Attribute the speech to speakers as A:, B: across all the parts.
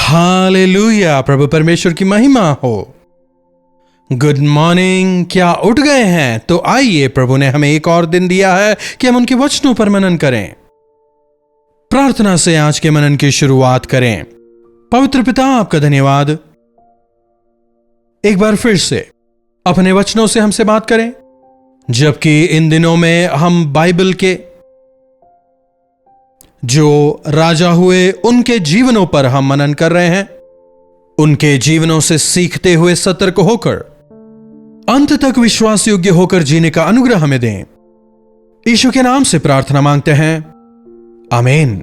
A: Hallelujah, प्रभु परमेश्वर की महिमा हो। Good morning. क्या उठ गए हैं? तो आइए, प्रभु ने हमें एक और दिन दिया है कि हम उनके वचनों पर मनन करें। प्रार्थना से आज के मनन की शुरुआत करें। पवित्र पिता, आपका धन्यवाद, एक बार फिर से अपने वचनों से हमसे बात करें, जबकि इन दिनों में हम बाइबल के जो राजा हुए उनके जीवनों पर हम मनन कर रहे हैं। उनके जीवनों से सीखते हुए सतर्क होकर अंत तक विश्वास योग्य होकर जीने का अनुग्रह हमें दें। यीशु के नाम से प्रार्थना मांगते हैं, आमीन।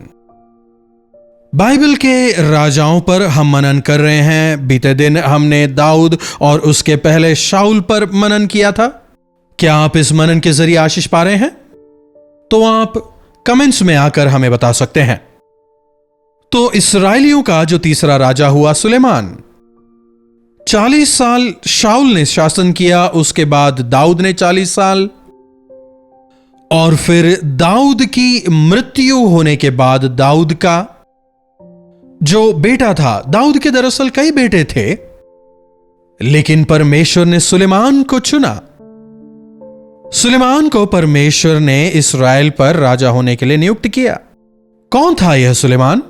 A: बाइबल के राजाओं पर हम मनन कर रहे हैं। बीते दिन हमने दाऊद और उसके पहले शाऊल पर मनन किया था। क्या आप इस मनन के जरिए आशीष पा रहे हैं? तो आप कमेंट्स में आकर हमें बता सकते हैं। तो इस्राएलियों का जो तीसरा राजा हुआ सुलेमान, 40 साल शाऊल ने शासन किया, उसके बाद दाऊद ने 40 साल, और फिर दाऊद की मृत्यु होने के बाद दाऊद का जो बेटा था, दाऊद के दरअसल कई बेटे थे, लेकिन परमेश्वर ने सुलेमान को चुना। सुलेमान को परमेश्वर ने इस्राएल पर राजा होने के लिए नियुक्त किया। कौन था यह सुलेमान?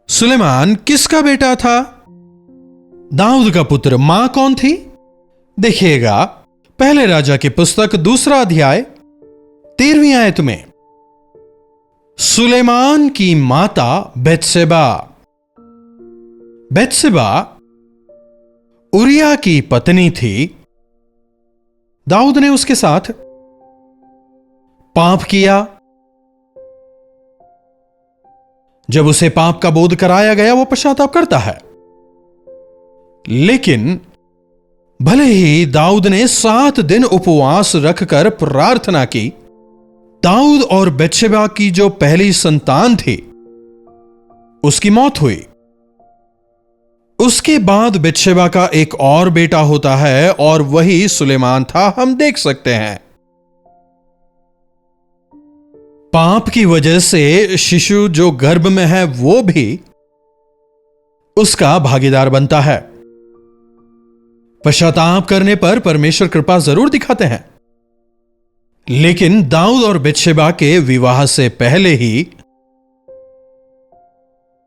A: सुलेमान किसका बेटा था? दाऊद का पुत्र। मां कौन थी? देखिएगा, पहले राजा की पुस्तक 2 अध्याय 13वीं आयत में सुलेमान की माता बेत्शेबा। बेत्शेबा उरिया की पत्नी थी। दाऊद ने उसके साथ पाप किया। जब उसे पाप का बोध कराया गया, वो पश्चाताप करता है। लेकिन भले ही दाऊद ने 7 दिन उपवास रखकर प्रार्थना की, दाऊद और बेत्शेबा की जो पहली संतान थी उसकी मौत हुई। उसके बाद बेत्शेबा का एक और बेटा होता है और वही सुलेमान था। हम देख सकते हैं पाप की वजह से शिशु जो गर्भ में है वो भी उसका भागीदार बनता है। पश्चाताप करने पर परमेश्वर कृपा जरूर दिखाते हैं, लेकिन दाऊद और बेत्शेबा के विवाह से पहले ही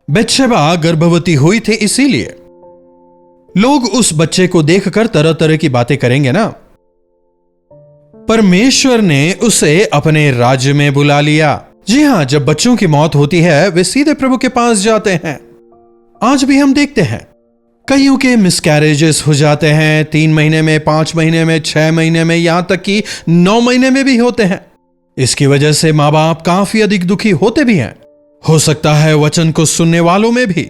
A: बेत्शेबा गर्भवती हुई थी। इसीलिए लोग उस बच्चे को देखकर तरह तरह की बातें करेंगे ना। परमेश्वर ने उसे अपने राज्य में बुला लिया। जी हां, जब बच्चों की मौत होती है वे सीधे प्रभु के पास जाते हैं। आज भी हम देखते हैं कईयों के मिसकैरेजेस हो जाते हैं, 3 महीने में, 5 महीने में, 6 महीने में, यहां तक कि 9 महीने में भी होते हैं। इसकी वजह से मां बाप काफी अधिक दुखी होते भी हैं। हो सकता है वचन को सुनने वालों में भी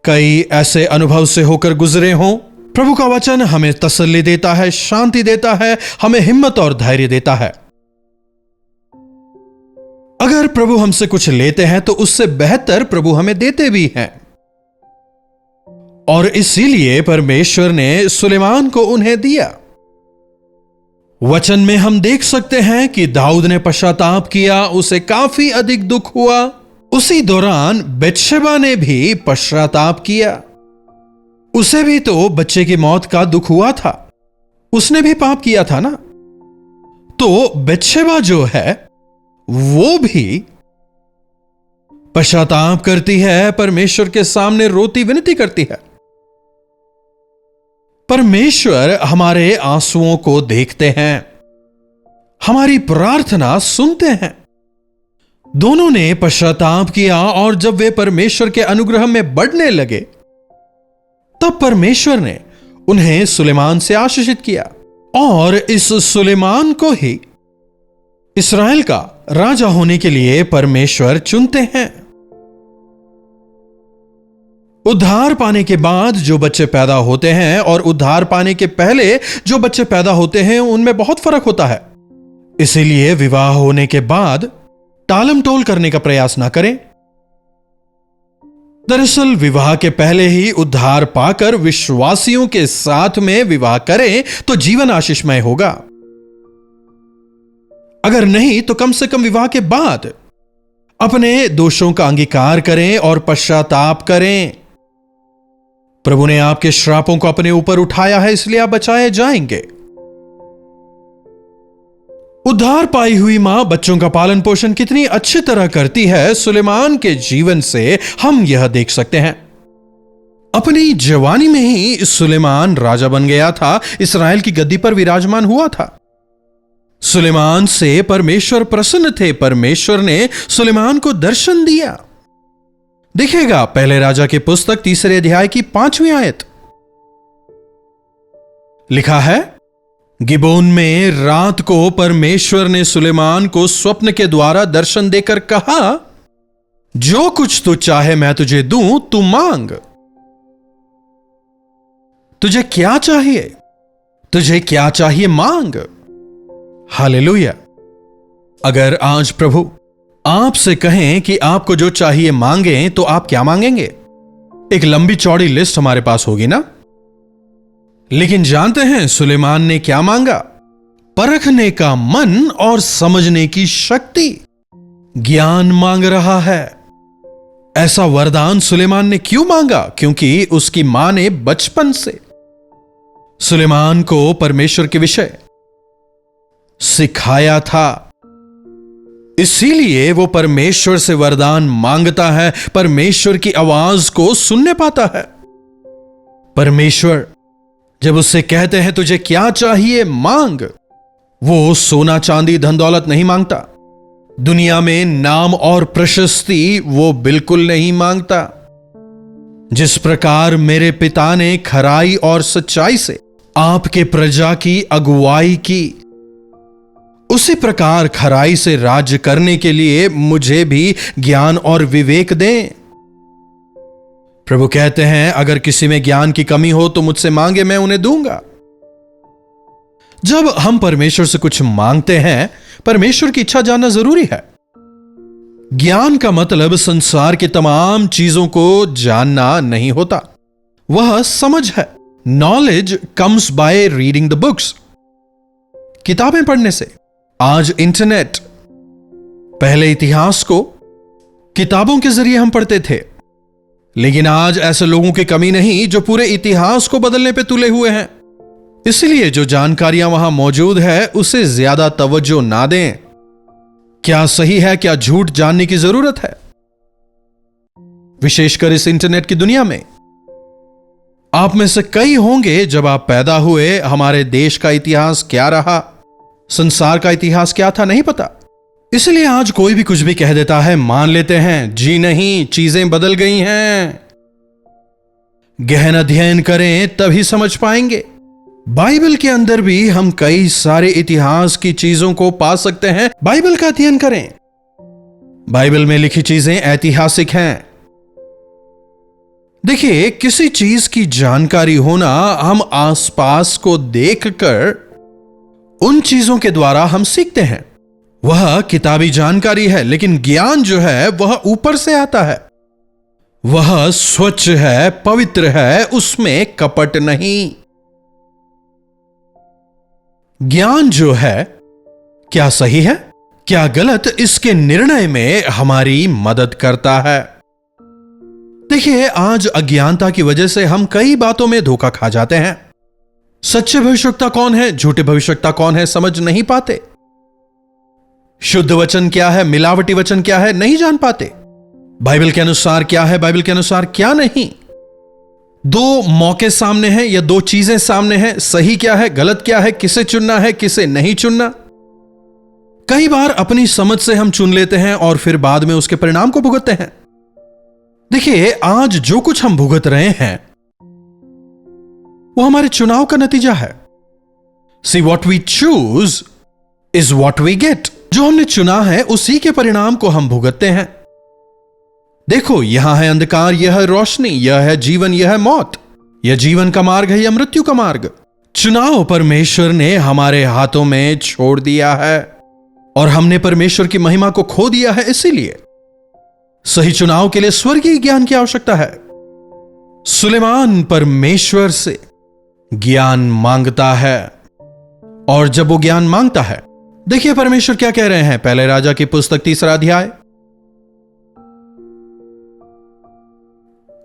A: कई ऐसे अनुभव से होकर गुजरे हों। प्रभु का वचन हमें तसल्ली देता है, शांति देता है, हमें हिम्मत और धैर्य देता है। अगर प्रभु हमसे कुछ लेते हैं तो उससे बेहतर प्रभु हमें देते भी हैं, और इसीलिए परमेश्वर ने सुलेमान को उन्हें दिया। वचन में हम देख सकते हैं कि दाऊद ने पश्चाताप किया, उसे काफी अधिक दुख हुआ। उसी दौरान बेत्शेबा ने भी पश्चाताप किया। उसे भी तो बच्चे की मौत का दुख हुआ था, उसने भी पाप किया था ना। तो बेत्शेबा जो है वो भी पश्चाताप करती है, परमेश्वर के सामने रोती विनती करती है। परमेश्वर हमारे आंसुओं को देखते हैं, हमारी प्रार्थना सुनते हैं। दोनों ने पश्चाताप किया, और जब वे परमेश्वर के अनुग्रह में बढ़ने लगे तब परमेश्वर ने उन्हें सुलेमान से आशीषित किया, और इस सुलेमान को ही इस्राएल का राजा होने के लिए परमेश्वर चुनते हैं। उद्धार पाने के बाद जो बच्चे पैदा होते हैं और उद्धार पाने के पहले जो बच्चे पैदा होते हैं उनमें बहुत फर्क होता है। इसीलिए विवाह होने के बाद टालम टोल करने का प्रयास ना करें। दरअसल विवाह के पहले ही उद्धार पाकर विश्वासियों के साथ में विवाह करें तो जीवन आशीषमय होगा। अगर नहीं तो कम से कम विवाह के बाद अपने दोषों का अंगीकार करें और पश्चाताप करें। प्रभु ने आपके श्रापों को अपने ऊपर उठाया है, इसलिए आप बचाए जाएंगे। उद्धार पाई हुई मां बच्चों का पालन पोषण कितनी अच्छी तरह करती है, सुलेमान के जीवन से हम यह देख सकते हैं। अपनी जवानी में ही सुलेमान राजा बन गया था, इस्राएल की गद्दी पर विराजमान हुआ था। सुलेमान से परमेश्वर प्रसन्न थे। परमेश्वर ने सुलेमान को दर्शन दिया। देखिएगा पहले राजा की पुस्तक 3 अध्याय की 5वीं आयत। लिखा है, गिबोन में रात को परमेश्वर ने सुलेमान को स्वप्न के द्वारा दर्शन देकर कहा, जो कुछ तू चाहे मैं तुझे दूं, तू मांग। तुझे क्या चाहिए? तुझे क्या चाहिए मांग। हालेलुया। अगर आज प्रभु आपसे कहें कि आपको जो चाहिए मांगें, तो आप क्या मांगेंगे? एक लंबी चौड़ी लिस्ट हमारे पास होगी ना। लेकिन जानते हैं सुलेमान ने क्या मांगा? परखने का मन और समझने की शक्ति, ज्ञान मांग रहा है। ऐसा वरदान सुलेमान ने क्यों मांगा? क्योंकि उसकी मां ने बचपन से सुलेमान को परमेश्वर के विषय सिखाया था। इसीलिए वो परमेश्वर से वरदान मांगता है, परमेश्वर की आवाज को सुनने पाता है। परमेश्वर जब उससे कहते हैं तुझे क्या चाहिए मांग, वो सोना चांदी धन दौलत नहीं मांगता। दुनिया में नाम और प्रशस्ति वो बिल्कुल नहीं मांगता। जिस प्रकार मेरे पिता ने खराई और सच्चाई से आपके प्रजा की अगुवाई की, उसी प्रकार खराई से राज्य करने के लिए मुझे भी ज्ञान और विवेक दें। प्रभु कहते हैं, अगर किसी में ज्ञान की कमी हो तो मुझसे मांगे, मैं उन्हें दूंगा। जब हम परमेश्वर से कुछ मांगते हैं, परमेश्वर की इच्छा जानना जरूरी है। ज्ञान का मतलब संसार की तमाम चीजों को जानना नहीं होता, वह समझ है। Knowledge comes by reading the books, किताबें पढ़ने से। आज इंटरनेट, पहले इतिहास को किताबों के जरिए हम पढ़ते थे, लेकिन आज ऐसे लोगों की कमी नहीं जो पूरे इतिहास को बदलने पे तुले हुए हैं। इसलिए जो जानकारियां वहां मौजूद है उसे ज्यादा तवज्जो ना दें। क्या सही है क्या झूठ जानने की जरूरत है, विशेषकर इस इंटरनेट की दुनिया में। आप में से कई होंगे, जब आप पैदा हुए हमारे देश का इतिहास क्या रहा, संसार का इतिहास क्या था, नहीं पता। इसलिए आज कोई भी कुछ भी कह देता है, मान लेते हैं। जी नहीं, चीजें बदल गई हैं। गहन अध्ययन करें तभी समझ पाएंगे। बाइबल के अंदर भी हम कई सारे इतिहास की चीजों को पा सकते हैं। बाइबल का अध्ययन करें। बाइबल में लिखी चीजें ऐतिहासिक हैं। देखिए, किसी चीज की जानकारी होना हम आसपास को देखकर उन चीजों के द्वारा हम सीखते हैं, वह किताबी जानकारी है। लेकिन ज्ञान जो है वह ऊपर से आता है, वह स्वच्छ है, पवित्र है, उसमें कपट नहीं। ज्ञान जो है, क्या सही है क्या गलत, इसके निर्णय में हमारी मदद करता है। देखिए, आज अज्ञानता की वजह से हम कई बातों में धोखा खा जाते हैं। सच्चे भविष्यवक्ता कौन है, झूठे भविष्यवक्ता कौन है, समझ नहीं पाते। शुद्ध वचन क्या है, मिलावटी वचन क्या है, नहीं जान पाते। बाइबल के अनुसार क्या है, बाइबल के अनुसार क्या नहीं। दो मौके सामने हैं या दो चीजें सामने हैं, सही क्या है, गलत क्या है, किसे चुनना है, किसे नहीं चुनना। कई बार अपनी समझ से हम चुन लेते हैं और फिर बाद में उसके परिणाम को भुगतते हैं। देखिए, आज जो कुछ हम भुगत रहे हैं वो हमारे चुनाव का नतीजा है। See what we choose is what we get। जो हमने चुना है उसी के परिणाम को हम भुगतते हैं। देखो, यहां है अंधकार, यह है रोशनी, यह है जीवन, यह है मौत। यह जीवन का मार्ग है या मृत्यु का मार्ग। चुनाव परमेश्वर ने हमारे हाथों में छोड़ दिया है और हमने परमेश्वर की महिमा को खो दिया है। इसीलिए सही चुनाव के लिए स्वर्गीय ज्ञान की आवश्यकता है। सुलेमान परमेश्वर से ज्ञान मांगता है, और जब वो ज्ञान मांगता है, देखिए परमेश्वर क्या कह रहे हैं। पहले राजा की पुस्तक 3 अध्याय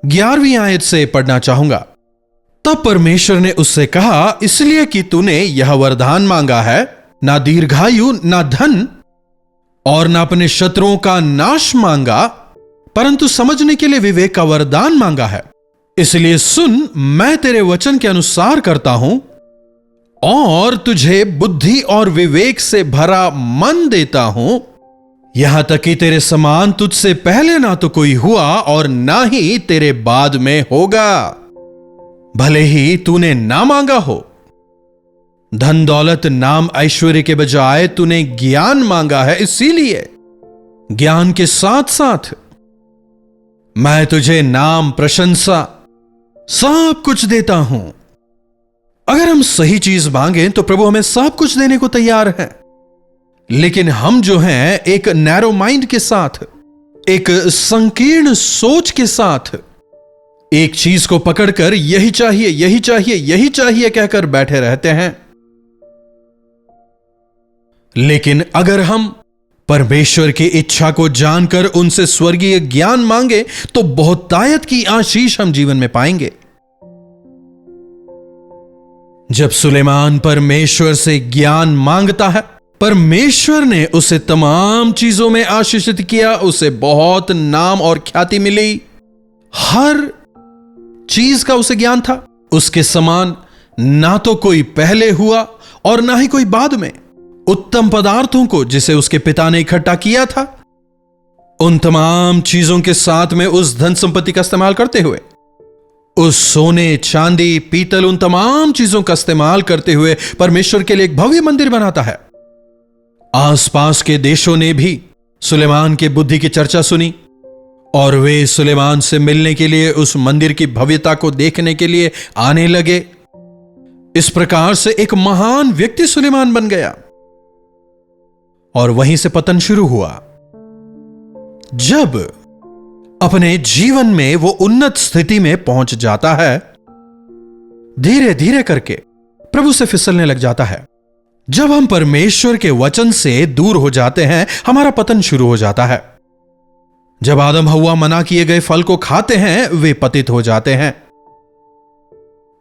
A: 11वीं आयत से पढ़ना चाहूंगा। तब परमेश्वर ने उससे कहा, इसलिए कि तूने यह वरदान मांगा है, ना दीर्घायु, ना धन और ना अपने शत्रुओं का नाश मांगा, परंतु समझने के लिए विवेक का वरदान मांगा है। इसलिए सुन, मैं तेरे वचन के अनुसार करता हूं और तुझे बुद्धि और विवेक से भरा मन देता हूं, यहां तक कि तेरे समान तुझसे पहले ना तो कोई हुआ और ना ही तेरे बाद में होगा, भले ही तूने ना मांगा हो। धन दौलत नाम ऐश्वर्य के बजाय तूने ज्ञान मांगा है, इसीलिए ज्ञान के साथ साथ मैं तुझे नाम, प्रशंसा, सब कुछ देता हूं। अगर हम सही चीज मांगें तो प्रभु हमें सब कुछ देने को तैयार है, लेकिन हम जो हैं एक नैरो माइंड के साथ, एक संकीर्ण सोच के साथ एक चीज को पकड़कर यही चाहिए, यही चाहिए, यही चाहिए कहकर बैठे रहते हैं। लेकिन अगर हम परमेश्वर की इच्छा को जानकर उनसे स्वर्गीय ज्ञान मांगे तो बहुतायत की आशीष हम जीवन में पाएंगे। जब सुलेमान परमेश्वर से ज्ञान मांगता है, परमेश्वर ने उसे तमाम चीजों में आशीषित किया, उसे बहुत नाम और ख्याति मिली, हर चीज का उसे ज्ञान था। उसके समान ना तो कोई पहले हुआ और ना ही कोई बाद में। उत्तम पदार्थों को जिसे उसके पिता ने इकट्ठा किया था, उन तमाम चीजों के साथ में उस धन संपत्ति का इस्तेमाल करते हुए, उस सोने, चांदी, पीतल, उन तमाम चीजों का इस्तेमाल करते हुए परमेश्वर के लिए एक भव्य मंदिर बनाता है। आसपास के देशों ने भी सुलेमान की बुद्धि की चर्चा सुनी और वे सुलेमान से मिलने के लिए, उस मंदिर की भव्यता को देखने के लिए आने लगे। इस प्रकार से एक महान व्यक्ति सुलेमान बन गया और वहीं से पतन शुरू हुआ। जब अपने जीवन में वो उन्नत स्थिति में पहुंच जाता है, धीरे धीरे करके प्रभु से फिसलने लग जाता है। जब हम परमेश्वर के वचन से दूर हो जाते हैं, हमारा पतन शुरू हो जाता है। जब आदम हव्वा मना किए गए फल को खाते हैं, वे पतित हो जाते हैं।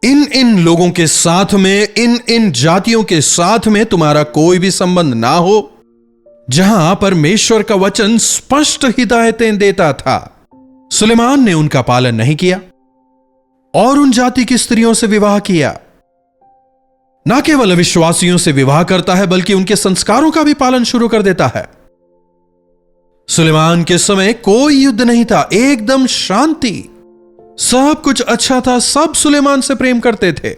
A: इन लोगों के साथ में, इन जातियों के साथ में तुम्हारा कोई भी संबंध ना हो। जहां परमेश्वर का वचन स्पष्ट हिदायतें देता था, सुलेमान ने उनका पालन नहीं किया और उन जाति की स्त्रियों से विवाह किया। ना केवल अविश्वासियों से विवाह करता है, बल्कि उनके संस्कारों का भी पालन शुरू कर देता है। सुलेमान के समय कोई युद्ध नहीं था, एकदम शांति, सब कुछ अच्छा था। सब सुलेमान से प्रेम करते थे,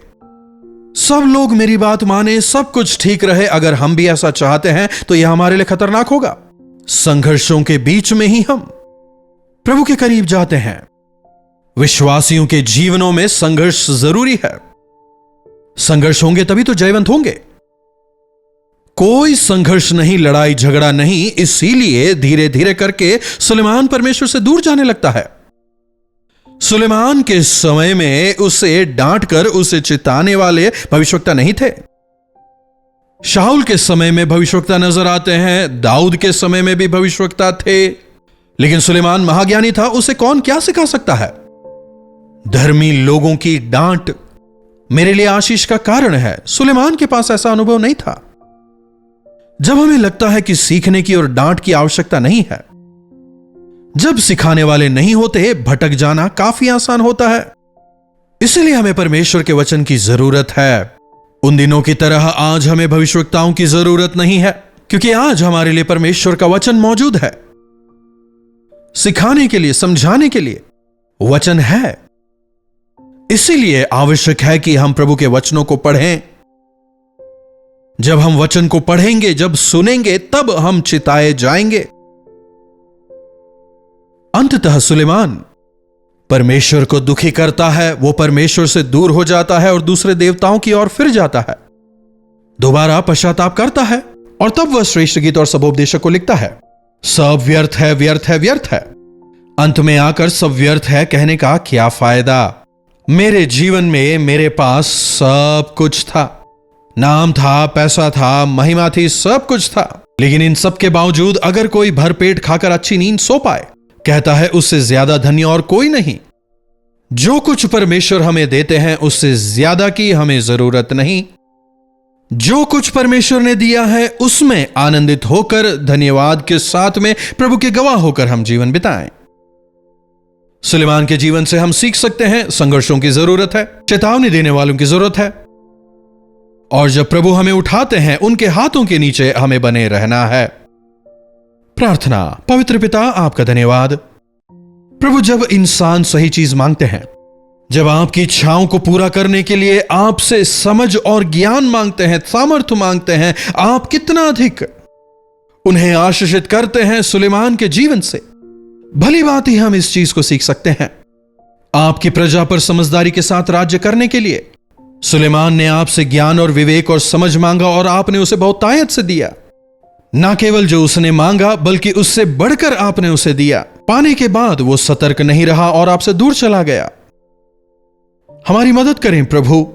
A: सब लोग मेरी बात माने, सब कुछ ठीक रहे। अगर हम भी ऐसा चाहते हैं तो यह हमारे लिए खतरनाक होगा। संघर्षों के बीच में ही हम प्रभु के करीब जाते हैं। विश्वासियों के जीवनों में संघर्ष जरूरी है। संघर्ष होंगे तभी तो जयवंत होंगे। कोई संघर्ष नहीं, लड़ाई झगड़ा नहीं। इसीलिए धीरे धीरे करके सुलेमान परमेश्वर से दूर जाने लगता है। सुलेमान के समय में उसे डांट कर उसे चिताने वाले भविष्यवक्ता नहीं थे। शाऊल के समय में भविष्यवक्ता नजर आते हैं, दाऊद के समय में भी भविष्यवक्ता थे, लेकिन सुलेमान महाज्ञानी था, उसे कौन क्या सिखा सकता है। धर्मी लोगों की डांट मेरे लिए आशीष का कारण है। सुलेमान के पास ऐसा अनुभव नहीं था। जब हमें लगता है कि सीखने की और डांट की आवश्यकता नहीं है, जब सिखाने वाले नहीं होते, भटक जाना काफी आसान होता है। इसलिए हमें परमेश्वर के वचन की जरूरत है। उन दिनों की तरह आज हमें भविष्यवक्ताओं की जरूरत नहीं है, क्योंकि आज हमारे लिए परमेश्वर का वचन मौजूद है। सिखाने के लिए, समझाने के लिए वचन है। इसीलिए आवश्यक है कि हम प्रभु के वचनों को पढ़ें। जब हम वचन को पढ़ेंगे, जब सुनेंगे, तब हम चिताए जाएंगे। अंततः सुलेमान परमेश्वर को दुखी करता है। वो परमेश्वर से दूर हो जाता है और दूसरे देवताओं की ओर फिर जाता है। दोबारा पश्चाताप करता है और तब वह श्रेष्ठ गीत और सबोपदेशक को लिखता है। सब व्यर्थ है, व्यर्थ है, व्यर्थ है। अंत में आकर सब व्यर्थ है कहने का क्या फायदा। मेरे जीवन में मेरे पास सब कुछ था, नाम था, पैसा था, महिमा थी, सब कुछ था, लेकिन इन सब के बावजूद अगर कोई भरपेट खाकर अच्छी नींद सो पाए, कहता है उससे ज्यादा धन्य और कोई नहीं। जो कुछ परमेश्वर हमें देते हैं उससे ज्यादा की हमें जरूरत नहीं। जो कुछ परमेश्वर ने दिया है उसमें आनंदित होकर धन्यवाद के साथ में प्रभु के गवाह होकर हम जीवन बिताएं। सुलेमान के जीवन से हम सीख सकते हैं संघर्षों की जरूरत है, चेतावनी देने वालों की जरूरत है, और जब प्रभु हमें उठाते हैं उनके हाथों के नीचे हमें बने रहना है। प्रार्थना। पवित्र पिता, आपका धन्यवाद प्रभु, जब इंसान सही चीज मांगते हैं, जब आपकी इच्छाओं को पूरा करने के लिए आपसे समझ और ज्ञान मांगते हैं, सामर्थ्य मांगते हैं, आप कितना अधिक उन्हें आशीषित करते हैं। सुलेमान के जीवन से भली बात ही हम इस चीज को सीख सकते हैं। आपकी प्रजा पर समझदारी के साथ राज्य करने के लिए सुलेमान ने आपसे ज्ञान और विवेक और समझ मांगा और आपने उसे बहुतायत से दिया। ना केवल जो उसने मांगा बल्कि उससे बढ़कर आपने उसे दिया। पाने के बाद वो सतर्क नहीं रहा और आपसे दूर चला गया। हमारी मदद करें प्रभु,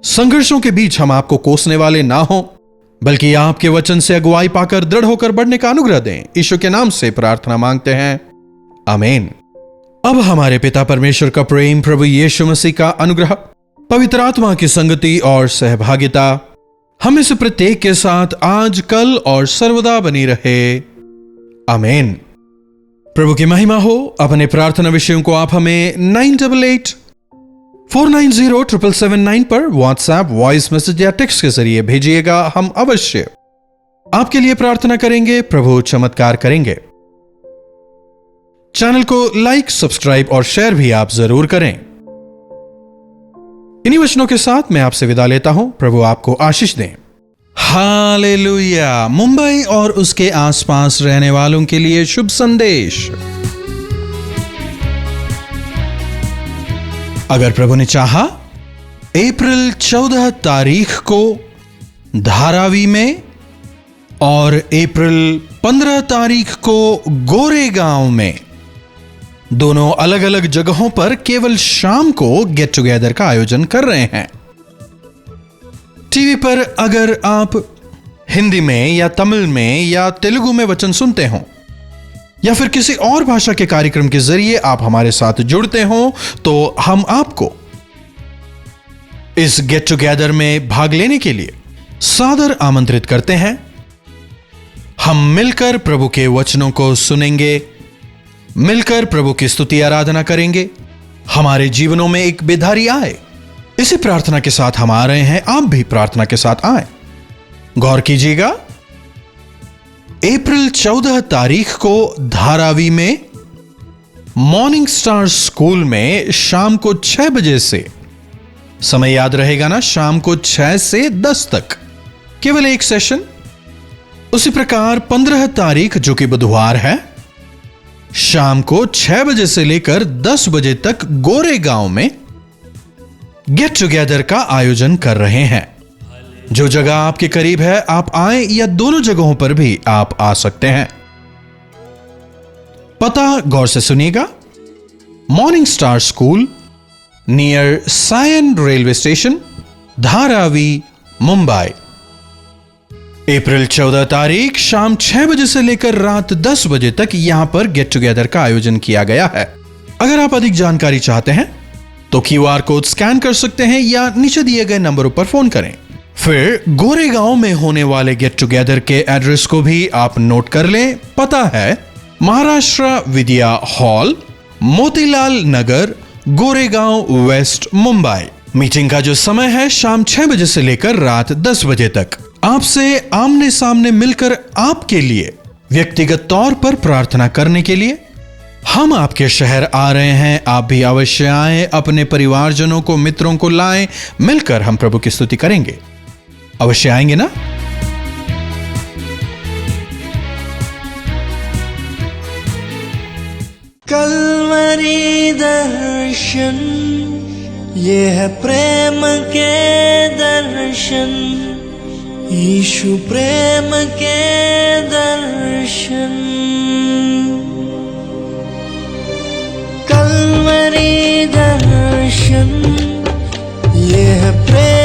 A: संघर्षों के बीच हम आपको कोसने वाले ना हों, बल्कि आपके वचन से अगुवाई पाकर दृढ़ होकर बढ़ने का अनुग्रह दें। यीशु के नाम से प्रार्थना मांगते हैं, आमीन। अब हमारे पिता परमेश्वर का प्रेम, प्रभु यीशु मसीह का अनुग्रह, पवित्र आत्मा की संगति और सहभागिता हमें से प्रत्येक के साथ आज, कल और सर्वदा बनी रहे, आमीन। प्रभु की महिमा हो। अपने प्रार्थना विषयों को आप हमें 9884907779 पर व्हाट्सएप, वॉइस मैसेज या टेक्स्ट के जरिए भेजिएगा। हम अवश्य आपके लिए प्रार्थना करेंगे, प्रभु चमत्कार करेंगे। चैनल को लाइक, सब्सक्राइब और शेयर भी आप जरूर करें। इन्हीं वचनों के साथ मैं आपसे विदा लेता हूं। प्रभु आपको आशीष दें। हालेलुया। मुंबई और उसके आसपास रहने वालों के लिए शुभ संदेश। अगर प्रभु ने चाहा, अप्रैल 14 तारीख को धारावी में और अप्रैल 15 तारीख को गोरेगांव में, दोनों अलग अलग जगहों पर केवल शाम को गेट टुगेदर का आयोजन कर रहे हैं। टीवी पर अगर आप हिंदी में या तमिल में या तेलुगु में वचन सुनते हो या फिर किसी और भाषा के कार्यक्रम के जरिए आप हमारे साथ जुड़ते हो, तो हम आपको इस गेट टुगेदर में भाग लेने के लिए सादर आमंत्रित करते हैं। हम मिलकर प्रभु के वचनों को सुनेंगे, मिलकर प्रभु की स्तुति आराधना करेंगे, हमारे जीवनों में एक बेदारी आए, इसी प्रार्थना के साथ हम आ रहे हैं। आप भी प्रार्थना के साथ आए। गौर कीजिएगा, अप्रैल 14 तारीख को धारावी में मॉर्निंग स्टार स्कूल में शाम को 6 बजे से, समय याद रहेगा ना, शाम को 6 से 10 तक केवल एक सेशन। उसी प्रकार 15 तारीख जो कि बुधवार है, शाम को 6 बजे से लेकर 10 बजे तक गोरेगांव में गेट टुगेदर का आयोजन कर रहे हैं। जो जगह आपके करीब है आप आए, या दोनों जगहों पर भी आप आ सकते हैं। पता गौर से सुनिएगा, morning star school near Sion railway station, Dharavi, Mumbai. April 14 तारीख शाम 6 बजे से लेकर रात 10 बजे तक यहां पर गेट टुगेदर का आयोजन किया गया है। अगर आप अधिक जानकारी चाहते हैं तो QR कोड स्कैन कर सकते हैं या नीचे दिए गए नंबरों पर फोन करें। फिर गोरेगांव में होने वाले गेट टुगेदर के एड्रेस को भी आप नोट कर लें। पता है महाराष्ट्र विद्या हॉल, मोतीलाल नगर, गोरेगांव वेस्ट, मुंबई। मीटिंग का जो समय है शाम 6 बजे से लेकर रात 10 बजे तक। आपसे आमने सामने मिलकर आपके लिए व्यक्तिगत तौर पर प्रार्थना करने के लिए हम आपके शहर आ रहे हैं। आप भी अवश्य आए, अपने परिवारजनों को, मित्रों को लाएं, मिलकर हम प्रभु की स्तुति करेंगे। अवश्य आएंगे ना?
B: कल्वरी दर्शन, ये है प्रेम के दर्शन, यीशु प्रेम के दर्शन। कल्वरी दर्शन, ये है प्रेम